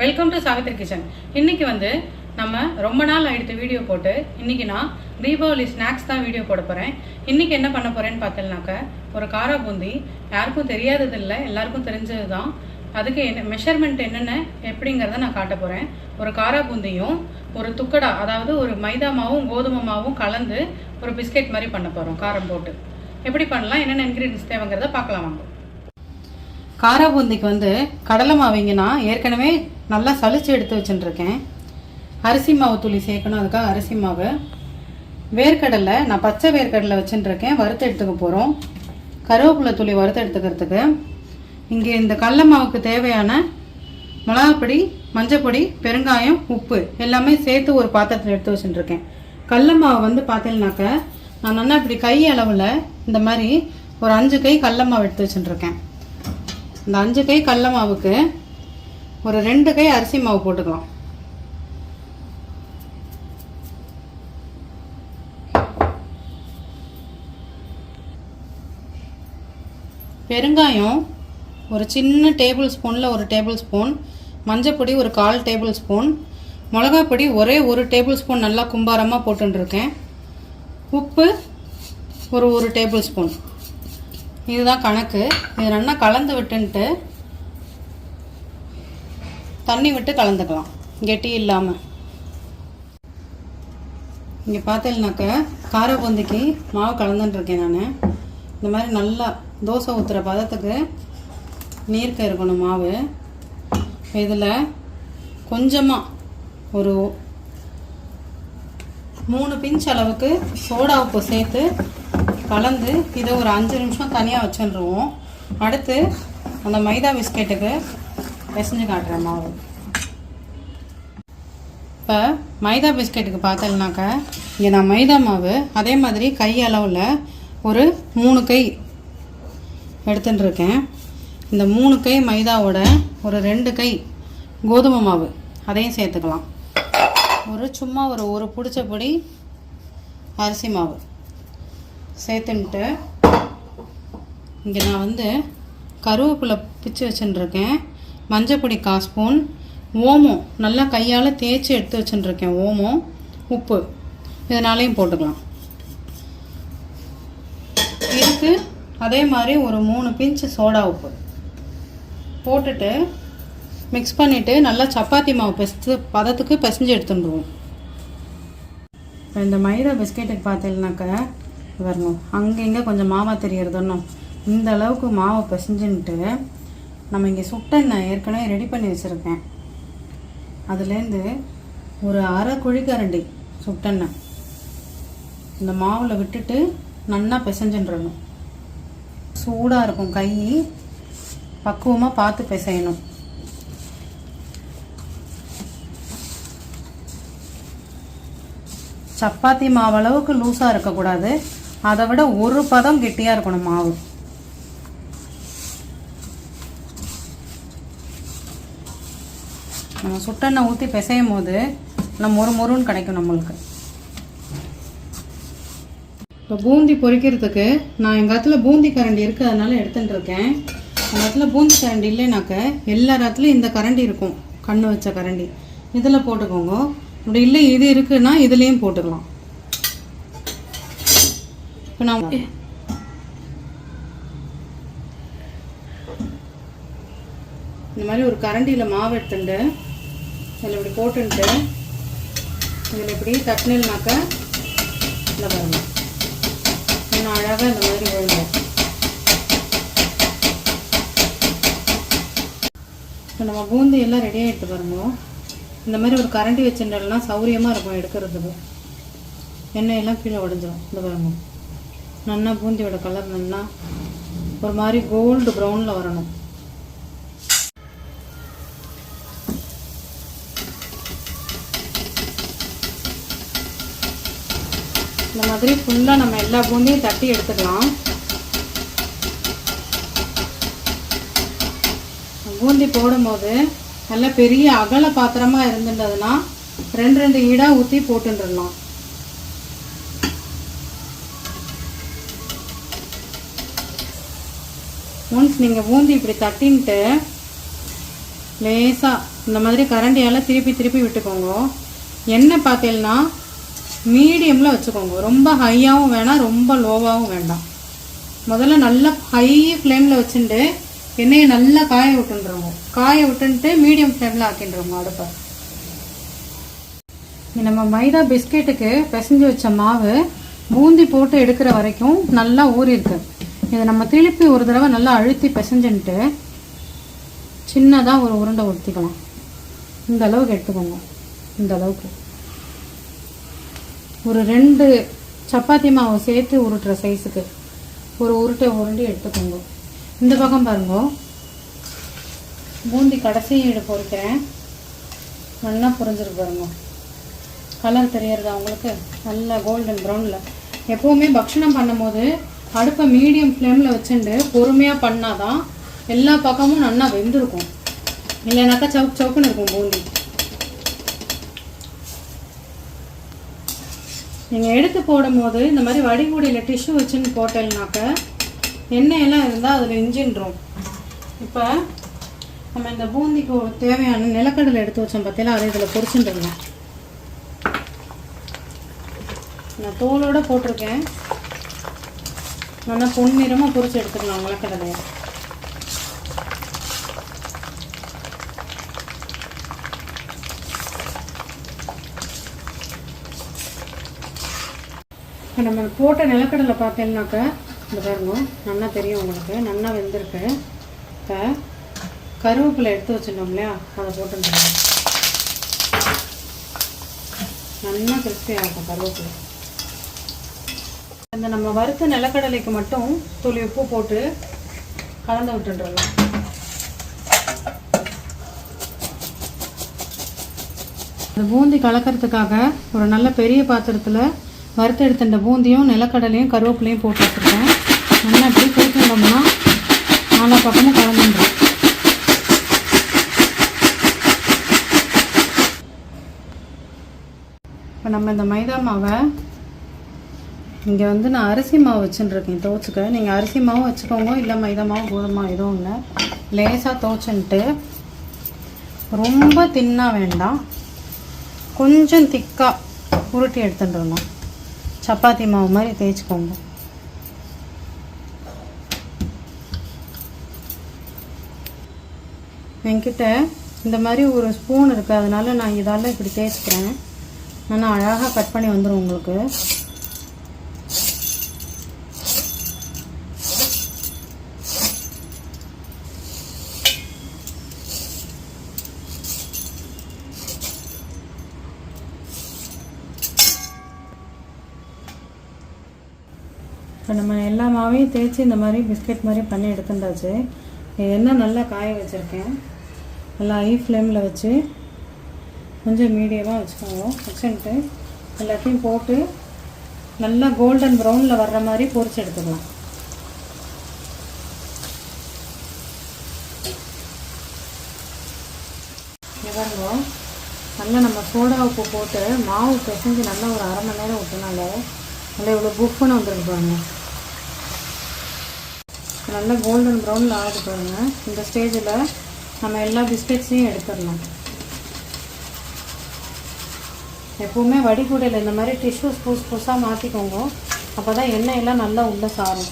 Welcome to Savitri kitchen. இன்னைக்கு நம்ம ரொம்ப நாள் ஆயிடுத்து வீடியோ போட்டு. இன்னைக்கு நான் தீபாவளி ஸ்நாக்ஸ் தான் வீடியோ போட போகிறேன். இன்னைக்கு என்ன பண்ண போகிறேன்னு பார்த்தீங்கன்னாக்க, ஒரு காரா பூந்தி. யாருக்கும் தெரியாதது இல்லை, எல்லாருக்கும் தெரிஞ்சது தான். அதுக்கு என்ன மெஷர்மெண்ட் என்னென்ன எப்படிங்கிறத நான் காட்ட போகிறேன். ஒரு காரா பூந்தியும் ஒரு துக்கடா, அதாவது ஒரு மைதா மாவும் கோதுமை மாவும் கலந்து ஒரு பிஸ்கெட் மாதிரி பண்ண போகிறோம். காரம் போட்டு எப்படி பண்ணலாம், என்னென்ன இன்க்ரீடியன்ஸ் தேவைங்கிறத பார்க்கலாம் வாங்க. காரா பூந்திக்கு கடலை மாவிங்க நான் ஏற்கனவே நல்லா சளிச்சு எடுத்து வச்சுட்டுருக்கேன். அரிசி மாவு துளி சேர்க்கணும், அதுக்காக அரிசி மாவு. வேர்க்கடலை நான் பச்சை வேர்க்கடலை வச்சுட்டுருக்கேன், வறுத்து எடுத்துக்க போகிறோம். கருவேப்பிலை துளி வறுத்து எடுத்துக்கிறதுக்கு. இங்கே இந்த கடலை மாவுக்கு தேவையான மிளகாப்பொடி, மஞ்சப்பொடி, பெருங்காயம், உப்பு எல்லாமே சேர்த்து ஒரு பாத்திரத்தில் எடுத்து வச்சுட்டுருக்கேன். கடலை மாவு பார்த்தீங்கன்னாக்க நான் நல்லா இப்படி கை அளவில் இந்த மாதிரி ஒரு 5 கை கடலை மாவு எடுத்து வச்சுட்டுருக்கேன். இந்த 5 கை கடலை மாவுக்கு ஒரு 2 கை அரிசி மாவு போட்டுக்கலாம். பெருங்காயம் ஒரு சின்ன டேபிள் ஸ்பூனில் 1 டேபிள் ஸ்பூன், மஞ்சப்பொடி ஒரு 1/4 டேபிள் ஸ்பூன், மிளகாப்பொடி ஒரே 1 டேபிள் ஸ்பூன் நல்லா கும்பாரமாக போட்டுருக்கேன். உப்பு ஒரு 1 டேபிள் ஸ்பூன். இதுதான் கணக்கு. இது நல்லா கலந்து விட்டுன்ட்டு தண்ணி விட்டு கலந்துக்கலாம், கெட்டி இல்லாமல். இங்கே பார்த்தீங்கன்னாக்க கார பூந்திக்கு மாவு கலந்துட்டுருக்கேன் நான். இந்த மாதிரி நல்லா தோசை ஊற்றுற பதத்துக்கு நீர்க்க இருக்கணும் மாவு. இதில் கொஞ்சமாக ஒரு 3 பிஞ்ச் அளவுக்கு சோடா உப்பு சேர்த்து கலந்து இதை ஒரு 5 நிமிஷம் தனியாக வச்சுருவோம். அடுத்து அந்த மைதா பிஸ்கெட்டுக்கு பிசைஞ்சு காட்டுறேன் மாவு. இப்போ மைதா பிஸ்கெட்டுக்கு பார்த்தீங்கன்னாக்கா இங்கே நான் மைதா மாவு அதே மாதிரி கை அளவில் ஒரு 3 கை எடுத்துட்டுருக்கேன். இந்த 3 கை மைதாவோட ஒரு 2 கை கோதுமை மாவு அதையும் சேர்த்துக்கலாம். சும்மா ஒரு பிடிச்ச பொடி அரிசி மாவு சேர்த்துன்ட்டு இங்கே நான் கருவேப்பிலை பிச்சு வச்சுட்டுருக்கேன். மஞ்சப்பொடி 1/4 ஸ்பூன், ஓமம் நல்லா கையால் தேய்ச்சி எடுத்து வச்சுட்டுருக்கேன். ஓமம், உப்பு இதனாலையும் போட்டுக்கலாம். இதுக்கு அதே மாதிரி ஒரு 3 பிஞ்சு சோடா உப்பு போட்டுட்டு மிக்ஸ் பண்ணிவிட்டு நல்லா சப்பாத்தி மாவு பதத்துக்கு பிசைஞ்சு எடுத்துட்டுருவோம். இப்போ இந்த மைதா பிஸ்கெட்டுக்கு பார்த்தீங்கன்னாக்கா வரணும், அங்கே இங்கே கொஞ்சம் மாவாக தெரியறதுன்னு இந்த அளவுக்கு மாவை பிசைஞ்சுன்ட்டு நம்ம இங்கே சுட்டெண்ணெய் ஏற்கனவே ரெடி பண்ணி வச்சுருக்கேன். அதுலேருந்து ஒரு 1/2 குழிக்கரண்டி சுட்டெண்ணெய் இந்த மாவில் விட்டுட்டு நல்லா பிசைஞ்சுன்றணும். சூடாக இருக்கும், கை பக்குவமாக பார்த்து பிசையணும். சப்பாத்தி மாவு அளவுக்கு லூஸாக இருக்கக்கூடாது, அதை விட ஒரு பதம் கெட்டியாக இருக்கணும் மாவு. நம்ம சுட்டெண்ணெய் ஊற்றி பிசையும் போது நம்ம மொறுன்னு கிடைக்கும் நம்மளுக்கு. இப்போ பூந்தி பொரிக்கிறதுக்கு நான் எங்கள் இடத்துல பூந்தி கரண்டி இருக்குது, அதனால எடுத்துகிட்டு இருக்கேன். எங்கள் இடத்துல பூந்தி கரண்டி இல்லைனாக்க எல்லா இடத்துலையும் இந்த கரண்டி இருக்கும், கண்ணு வச்ச கரண்டி, இதில் போட்டுக்கோங்க. அப்படி இல்லை இது இருக்குன்னா இதுலேயும் போட்டுக்கலாம். இப்போ நான் இந்த மாதிரி ஒரு கரண்டியில் மாவு எடுத்துட்டு இதில் இப்படி போட்டுன்ட்டு இதில் இப்படி தட்டினாக்க இந்த பாருங்க இன்னும் அழகாக இந்த மாதிரி விழுங்க. இப்போ நம்ம பூந்தி எல்லாம் ரெடி ஆகிட்டு பாருங்க. இந்த மாதிரி ஒரு கரண்டி வச்சுட்டோம்னா சௌரியமாக இருக்கும் எடுக்கிறதுக்கு. எண்ணெயெல்லாம் கீழே உடஞ்சிடும். இந்த பாருங்க நல்லா பூந்தியோட கலர் நல்லா ஒரு மாதிரி கோல்டு ப்ரௌனில் வரணும். இந்த மாதிரி ஃபுல்லாக நம்ம எல்லா பூந்தியும் தட்டி எடுத்துக்கலாம். பூந்தி போடும்போது நல்லா பெரிய அகல பாத்திரமாக இருந்துட்டதுன்னா 2 ஈடாக ஊற்றி போட்டுடலாம். ஒன்ஸ் நீங்கள் பூந்தி இப்படி தட்டின்ட்டு லேசாக இந்த மாதிரி கரண்டியால் திருப்பி திருப்பி விட்டுக்கோங்க. எண்ணெய் பார்த்தீங்கன்னா மீடியமில் வச்சுக்கோங்க. ரொம்ப ஹையாகவும் வேணாம், ரொம்ப லோவாகவும் வேண்டாம். முதல்ல நல்லா ஹை ஃப்ளேமில் வச்சுட்டு எண்ணெயை நல்லா காய விட்டுன்றோங்க. காய விட்டுன்ட்டு மீடியம் ஃப்ளேமில் ஆக்கின்றோங்க அடுப்பை. நம்ம மைதா பிஸ்கெட்டுக்கு பிசைஞ்சு வச்ச மாவு பூந்தி போட்டு எடுக்கிற வரைக்கும் நல்லா ஊறிருக்கு. இதை நம்ம திருப்பி ஒரு தடவை நல்லா அழுத்தி பிசைஞ்சுன்ட்டு சின்னதாக ஒரு உருண்டை ஊற்றிக்கலாம். இந்த அளவுக்கு எடுத்துக்கோங்க. இந்த அளவுக்கு ஒரு 2 சப்பாத்தி மாவு சேர்த்து உருட்டுற சைஸுக்கு ஒரு உருண்டி எடுத்துக்கோங்க. இந்த பக்கம் பாருங்க, பூந்தி கடைசி பொரிக்கிறேன். நல்லா புரிஞ்சிருக்கு பாருங்க. கலர் தெரியறதா உங்களுக்கு? நல்லா கோல்டன் ப்ரௌனில். எப்போவுமே பக்ஷணம் பண்ணும்போது அடுப்பை மீடியம் ஃப்ளேமில் வச்சுட்டு பொறுமையாக பண்ணாதான் எல்லா பக்கமும் நல்லா வெந்திருக்கும். இல்லைனாக்கா சவுக்கு சவுக்குன்னு இருக்கும் பூந்தி. நீங்கள் எடுத்து போடும்போது இந்த மாதிரி வடிகூடியில் டிஷ்யூ வச்சுன்னு போட்டேன்னாக்க எண்ணெயெல்லாம் இருந்தால் அதில் இஞ்சின்றோம். இப்போ நம்ம இந்த பூந்திக்கு தேவையான நிலக்கடலை எடுத்து வச்சோம் பார்த்தீங்களா, அதை இதில் பொரிச்சுட்டுருங்க. நான் தோலோடு போட்டிருக்கேன். நல்லா பொன்னிறமாக பொரிச்சு எடுத்துக்கலாம் நிலக்கடலையை. இப்போ நம்ம போட்ட நிலக்கடலை பார்த்தீங்கன்னாக்க இந்த பாருங்க நல்லா தெரியும் உங்களுக்கு, நல்லா வெந்திருக்கு. இப்போ கருவேப்பிலை எடுத்து வச்சுட்டோம் இல்லையா, அதை போட்டுருந்தோம். நல்லா கிறிஸ்பி ஆகும் கருவேப்பிலை. இந்த நம்ம வறுத்த நிலக்கடலைக்கு மட்டும் துளி உப்பு போட்டு கலந்து விட்டுன்றோம். இந்த பூந்தி கலக்கிறதுக்காக ஒரு நல்ல பெரிய பாத்திரத்தில் வறுத்து எடுத்துட்ட பூந்தியும் நிலக்கடலையும் கருவேப்பிலையும் போட்டு வச்சுருக்கேன். நல்லா இப்படி கொடுத்துட்டோம்னா நாலா பக்கமும் கலந்துன்றோம். இப்போ நம்ம இந்த மைதா மாவை இங்கே நான் அரிசி மாவு வச்சுட்டுருக்கேன் துவச்சிக்க. நீங்கள் அரிசி மாவும் வச்சுக்கோங்க, இல்லை மைதா மாவு கோதுமை மாவு எதுவும் இல்லை. லேசாக துவச்சுன்ட்டு ரொம்ப தின்னாக வேண்டாம், கொஞ்சம் திக்காக உருட்டி எடுத்துட்டுருந்தோம். சப்பாத்தி மாவு மாதிரி தேய்ச்சிக்கோங்க. என்கிட்ட இந்த மாதிரி ஒரு ஸ்பூன் இருக்குது, அதனால் நான் இதால் இப்படி தேய்ச்சிக்கிறேன். நான் அழகாக கட் பண்ணி வந்துடும் உங்களுக்கு. இப்போ நம்ம எல்லா மாவையும் தேய்ச்சி இந்த மாதிரி பிஸ்கெட் மாதிரி பண்ணி எடுத்துட்டாச்சு. எண்ணெய் நல்லா காய வச்சுருக்கேன். நல்லா ஹை ஃப்ளேமில் வச்சு கொஞ்சம் மீடியமாக வச்சுக்கோங்க. வச்சுட்டு எல்லாத்தையும் போட்டு நல்லா கோல்டன் ப்ரௌனில் வர்ற மாதிரி பொரிச்சு எடுத்துக்கலாம். இவங்க நல்லா நம்ம சோடா உப்பு போட்டு மாவு பிசைஞ்சு நல்லா ஒரு அரை மணி நேரம் விட்டனால நல்லா இவ்வளோ புஃப்னு வந்துருக்கு பாருங்க. நல்லா கோல்டன் ப்ரௌனில் ஆகுது பாருங்க. இந்த ஸ்டேஜில் நம்ம எல்லா பிஸ்கெட்ஸையும் எடுத்துடலாம். எப்போவுமே வடிகூடையில் இந்த மாதிரி டிஷ்யூஸ் புதுசாக மாற்றிக்கோங்க. அப்போ தான் எண்ணெயெல்லாம் நல்லா உள்ளே சாரும்.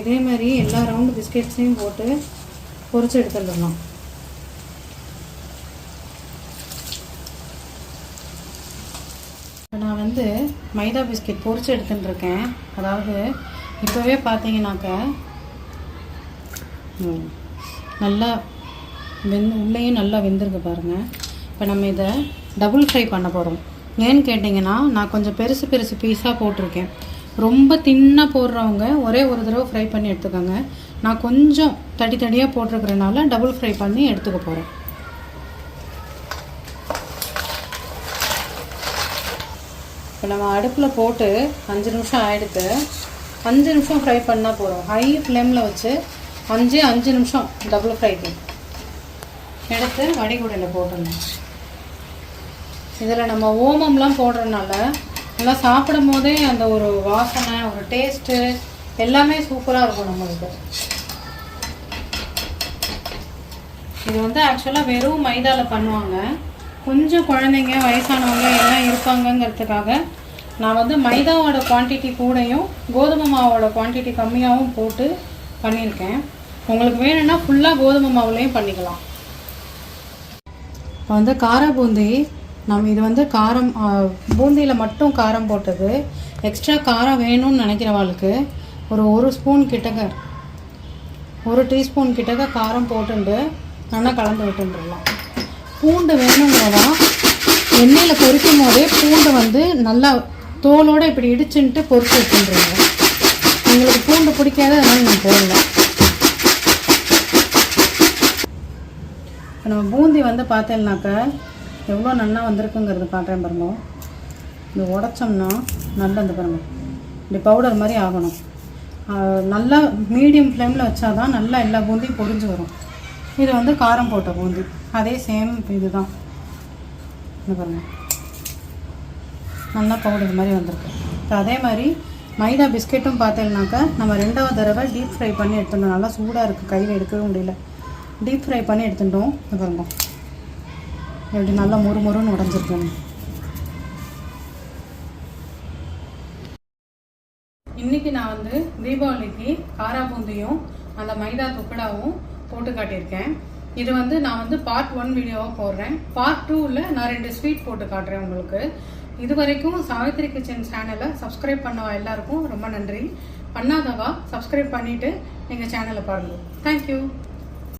இதே மாதிரி எல்லா ரவுண்டு பிஸ்கெட்ஸையும் போட்டு பொரிச்சு எடுத்துடலாம். நான் மைதா பிஸ்கெட் பொரிச்சு எடுத்துட்டுருக்கேன். அதாவது இப்போவே பார்த்தீங்கன்னாக்க நல்லா உள்ளேயும் நல்லா வெந்திருக்கு பாருங்கள். இப்போ நம்ம இதை டபுள் ஃப்ரை பண்ண போகிறோம். ஏன்னு கேட்டிங்கன்னா நான் கொஞ்சம் பெருசு பெருசு பீஸாக போட்டிருக்கேன். ரொம்ப தின்னாக போடுறவங்க ஒரே ஒரு தடவை ஃப்ரை பண்ணி எடுத்துக்கோங்க. நான் கொஞ்சம் தடியாக போட்டிருக்கிறனால டபுள் ஃப்ரை பண்ணி எடுத்துக்க போகிறேன். இப்போ நம்ம அடுப்பில் போட்டு 5 நிமிஷம் ஆகிடுத்து. 5 நிமிஷம் ஃப்ரை பண்ணால் போகிறோம். ஹை ஃப்ளேமில் வச்சு 5 நிமிஷம் டபுள் ஃப்ரைக்கு. எடுத்து வடிகுடையில் போட்டுடணும். இதில் நம்ம ஓமம்லாம் போடுறதுனால நல்லா சாப்பிடும் போதே அந்த ஒரு வாசனை, ஒரு டேஸ்ட்டு எல்லாமே சூப்பராக இருக்கும் நம்மளுக்கு. இது வந்து ஆக்சுவலாக வெறும் மைதாவில் பண்ணுவாங்க. கொஞ்சம் குழந்தைங்க, வயசானவங்க எல்லாம் இருப்பாங்கங்கிறதுக்காக நான் வந்து மைதாவோட குவான்டிட்டி கூடையும் கோதுமை மாவோட குவான்டிட்டி கம்மியாகவும் போட்டு பண்ணியிருக்கேன். உங்களுக்கு வேணும்னா ஃபுல்லாக கோதுமை மாவுலேயும் பண்ணிக்கலாம். இப்போ வந்து கார பூந்தி நம்ம இது வந்து காரம் பூந்தியில் மட்டும் காரம் போட்டது. எக்ஸ்ட்ரா காரம் வேணும்னு நினைக்கிறவாளுக்கு ஒரு ஸ்பூன் கிட்டக்க, 1 டீஸ்பூன் கிட்டக்க காரம் போட்டுண்டு நல்லா கலந்து விட்டுருலாம். பூண்டு வேணுங்கிறதான் எண்ணெயில் பொரிக்கும் போதே பூண்டு வந்து நல்லா தோலோடு இப்படி இடிச்சுன்ட்டு பொரிச்சு வச்சுருங்க. உங்களுக்கு பூண்டு பிடிக்காத அதனால நீங்கள் போடல. இப்போ நம்ம பூந்தி வந்து பார்த்தேன்னாக்கா எவ்வளோ நல்லா வந்திருக்குங்கிறது காட்டுறேன் பாருங்க. இந்த உடச்சோம்னா நல்லா இந்த பாருங்க இப்படி பவுடர் மாதிரி ஆகணும். நல்லா மீடியம் ஃப்ளேமில் வச்சா தான் நல்லா எல்லா பூந்தியும் பொரிஞ்சு வரும். இது வந்து காரம் போட்ட பூந்தி, அதே சேம் இது தான். இந்த பாருங்க நல்லா பவுடர் மாதிரி வந்திருக்கு. இப்போ அதே மாதிரி மைதா பிஸ்கெட்டும் பார்த்தேன்னாக்கா நம்ம 2வது தடவை டீப் ஃப்ரை பண்ணி எடுத்துட்டோம். நல்லா சூடாக இருக்குது, கையில் எடுக்கவே முடியல. டீப் ஃப்ரை பண்ணி எடுத்துட்டோம். இந்த பாருங்க எப்படி நல்லா மொறுமொறுன்னு உடஞ்சிருக்கோம். இன்றைக்கி நான் வந்து தீபாவளிக்கு காரா பூந்தியும் அந்த மைதா துக்கடாவும் போட்டு காட்டியிருக்கேன். இது வந்து நான் வந்து பார்ட் 1 வீடியோவாக போடுறேன். பார்ட் 2ல் நான் 2 ஸ்வீட் போட்டு காட்டுறேன் உங்களுக்கு. இது வரைக்கும் சாவித்ரி கிச்சன் சேனலை சப்ஸ்கிரைப் பண்ணவா எல்லாருக்கும் ரொம்ப நன்றி. பண்ணாதவா சப்ஸ்கிரைப் பண்ணிவிட்டு எங்கள் சேனலை பாருங்கள். தேங்க்யூ.